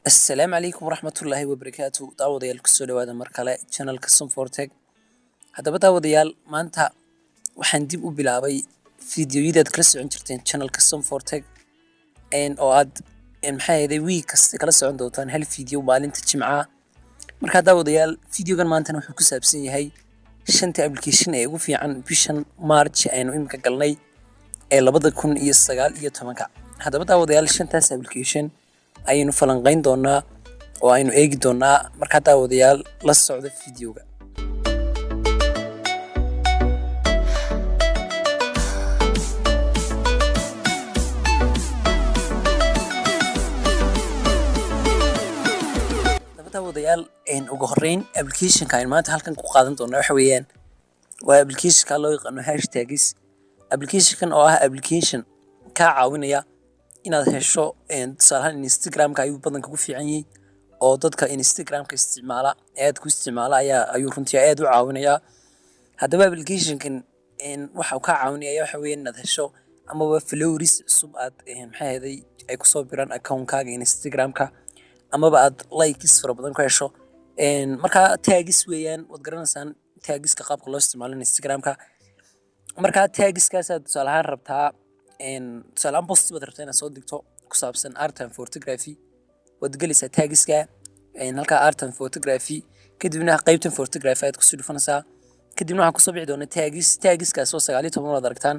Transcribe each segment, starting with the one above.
السلام عليكم ورحمة الله وبركاته داوديال kusoo dhawaada mar kale channelka Sunfortech hadaba daawadayaal maanta waxaan dib u bilaabay fiidiyoyada kala socon jirteen channelka Sunfortech oo aad maxay ahayd week kasta kala socon doontaan hal fiidiyo maalinta Jimcaha marka daawadayaal fiidiyogan maanta wuxuu ku saabsan yahay shanta application ee ugu fiican bishan March aynu imika galnay ee 2019 hadaba daawadayaal shantaas application aynu falanqayn doonaa oo aynu eegi doonaa marka daawadayaal la socda fiidiyowga daawadayaal ugu horeyn application-ka aynu maanta halkan ku qaadan doonaa waxa weeyaan waa application-ka loo yaqaan hashtags application-kan oo ah application ka caawinaya inaad hesho tusaalahaan Instagram-ka ayuu badanka ku fiican yahay oo dadka Instagram-ka isticmaala aad ku isticmaala ayuu runtii aad u caawinayaa hadaba application-kan waxa uu ka caawinayaa waxa weeyaan inaad hesho ama followers cusub aad maxay ahayd ay ku soo biraan account-kaaga Instagram-ka ama aad likes fara badan ku hesho marka tags weeyaan wad garanaysaan tags-ka qaabka loo isticmaalo Instagram-ka marka tags-kaas aad tusaalahaan rabtaa tusaalahaan post baad rabtaa inaad soo dhigto ku saabsan art and photography wad gelaysaa tags-ka halka art and photography kadibna qaybtan photography aad ku soo dhufanaysaa kadibna waxaa ku soo bixi doona tags-kaas oo 19 wad aragtaan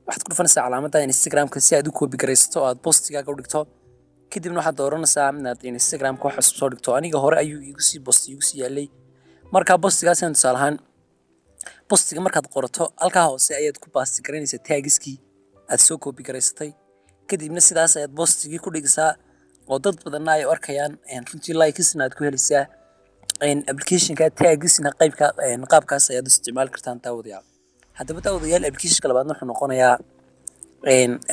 waxaad ku dhufanaysaa calaamadda Instagram-ka si aad u copy garaysato oo aad post-gaaga u dhigto kadibna waxaad dooranaysaa inaad Instagram-ka wax soo dhigto aniga hore ayuu igu sii yaalay marka post-gaas aan tusaalahaan post-ga markaad qorato halka hoose ayaad ku paste garanaysaa tags-kii aad soo copy garaysatay kadibna sidaas ayaad post-gii ku dhigaysaa oo dad badan ay arkayaan runtii likes-na aad ku helaysaa application-ka tags-na qaabkaas ayaad isticmaali kartaan daawadayaal hadaba daawadayaal application-ka labaadna wuxuu noqonayaa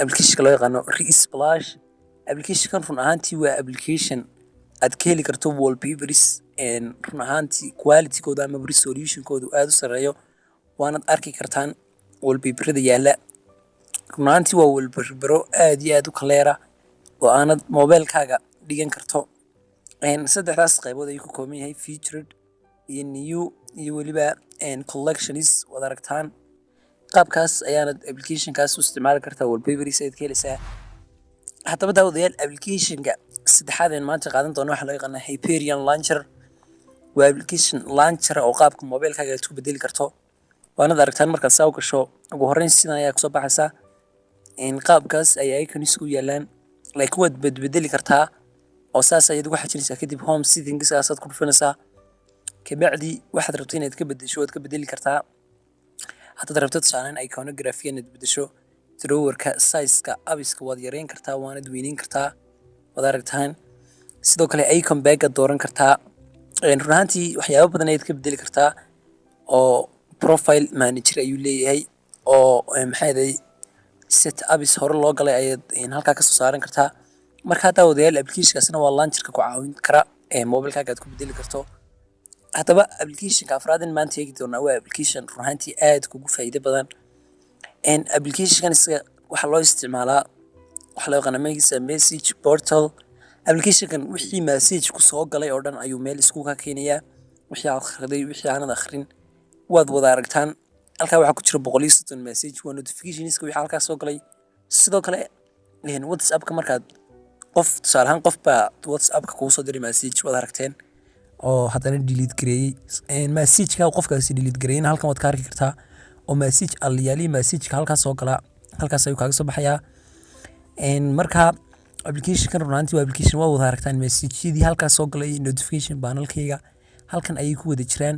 application-ka loo yaqaan Resplash application-kan run ahaantii waa application aad ka heli karto wallpapers run ahaantii quality-kooda ama resolution-kooda aad u sareeyo waanaad arki kartaan wallpaper-da yaala run ahaantii waa wallpaper aad iyo aad u kaleera oo aanad mobilkaaga dhigan karto saddexdaas qaybood ayuu ka kooban yahay featured iyo new iyo weliba collections wad aragtaan qaabkaas ayaanad application-kaas u isticmaali kartaa wallpapers aad ka helaysaa hadaba daawadayaal application-ka saddexaad ee maanta qaadan doona waxa loo yaqaan Hyperion Launcher waa application launcher oo qaabka mobilkaaga aad ku bedeli karto waana aragtaan markaad soo gasho ugu horeyn sidan ayaa ku soo baxaysa qaabkaas ay icons u yaalaan laakiin waad bedeli kartaa oo saas ayaad ugu xajinaysaa kadib home settings aad ku dhufanaysaa kabacdi waxaad rabto inaad ka bedesho waad ka bedeli kartaa haddaad rabto tusaalahaan iconography inaad bedesho drawer-ka size-ka abiska waad yareyn kartaa waanad weyneyn kartaa wad aragtaan sidoo kale icon bag aad dooran kartaa run ahaantii waxyaabo badan ayaad ka bedeli kartaa oo profile manager ayuu leeyahay oo maxay ahayd set abis hore loo galay ayaad halkaa ka soo saaran kartaa marka daawadayaal application-kaasna waa launcher-ka ku caawin kara mobilkaaga aad ku bedeli karto hadaba application-ka afraad in maanta eegi doonaa waa application run ahaantii aad kugu faa'iido badan application-kan waxa loo isticmaalaa waxa loo yaqaan magaciisa message portal application-kan wixii message ku soo galay oo dhan ayuu meel isku ka keenayaa wixii aad akhriday wixii aanad akhrin waad wada aragtaan halka waxa ku jira 160 message waa notifications-ka wixii halkaas soo galay sidoo kale WhatsApp-ka markaad qof tusaalahaan qof baa WhatsApp-ka kugu soo diray message wada aragteen oo haddana delete gareeyay message-ka qofkaasi delete gareeyay halkan waad ka arki kartaa oo message aliyali message-ka halkaas soo gala halkaas ayuu kaaga soo baxayaa marka application-kan runtii waa application waa wada aragtaan message-yadii halkaas soo galay notification panel-kayga halkan ayay ku wada jiraan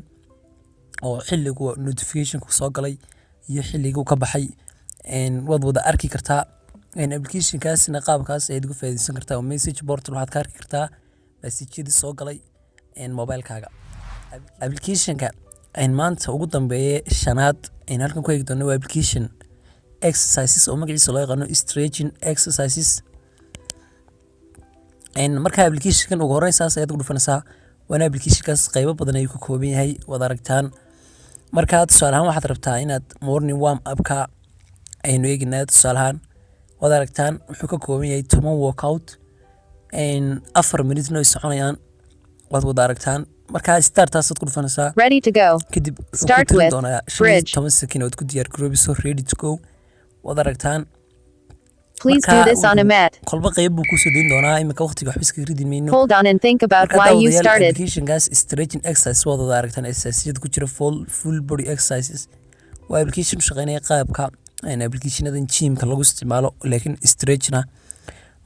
oo xilligu notification-ku soo galay iyo xilligu ka baxay waad wada arki kartaa application-kaasna qaabkaas ayaad uga faa'iideysan kartaa oo message portal waxaad ka arki kartaa message-yadii soo galay mobilkaaga application-ka maanta ugu dambeeyay shanaad halkan ku eegi doona waa application exercises oo magaciisa loo yaqaano stretching exercises marka application-kan ugu horeyn saas ayaad ku dhufanaysaa waana application-kaas qaybo badan ayuu ka kooban yahay wad aragtaan marka tusaalahaan waxaad rabtaa inaad morning warm up-ka aynu eeginaa tusaalahaan wad aragtaan wuxuu ka kooban yahay 10 workout 4 minute way soconayaan waad wada aragtaan marka start taasaad ku dhufanaysaa Ready to go. kadib Start with bridge. 10 second ood ku diyaar garoobiso ready to go waad aragtaan Please do this on a mat. kolba qayb buu ku soo deyn doonaa imika waqtiga waxba iska ridin mayno Hold on and think about why you started. application gas stretching exercise wada aragtaan exercise ku jira full body exercises waa application shaqeynaya qaabka applicationadan gymka lagu isticmaalo laakiin stretchna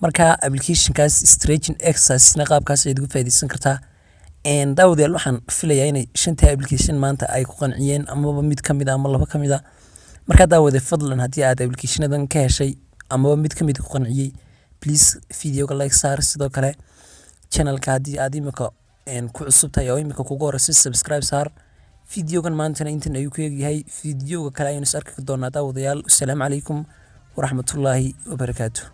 marka application gas stretching exercise na qaabkaas ay ugu faa'iideysan kartaa daawadayaal waxaan filayaa inay 5 application maanta ay ku qanciyeen ama mid kamid ama laba kamid marka daawade fadlan hadii aad applicationadan ka heshay ama mid kamid ku qanciyay please videoga like saar sidoo kale channelka hadii aad imika ku cusubtahay oo imika kugu horeysa subscribe saar videogan maanta intan ayuu ku yahay videoga kale aynu is arki doonaa daawadayaal assalamu calaykum waraxmatullaahi wabarakaatuh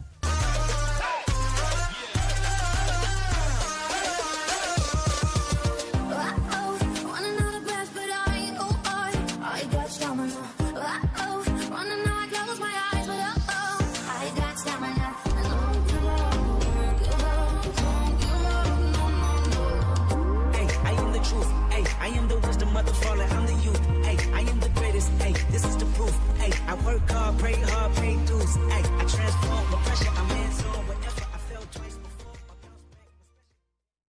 I am the wisdom of the fallen, I'm the youth. Ay, I am the greatest. Ay, this is the proof. Ay, I work hard, pray dues. Ay, I transform the pressure I'm in zone with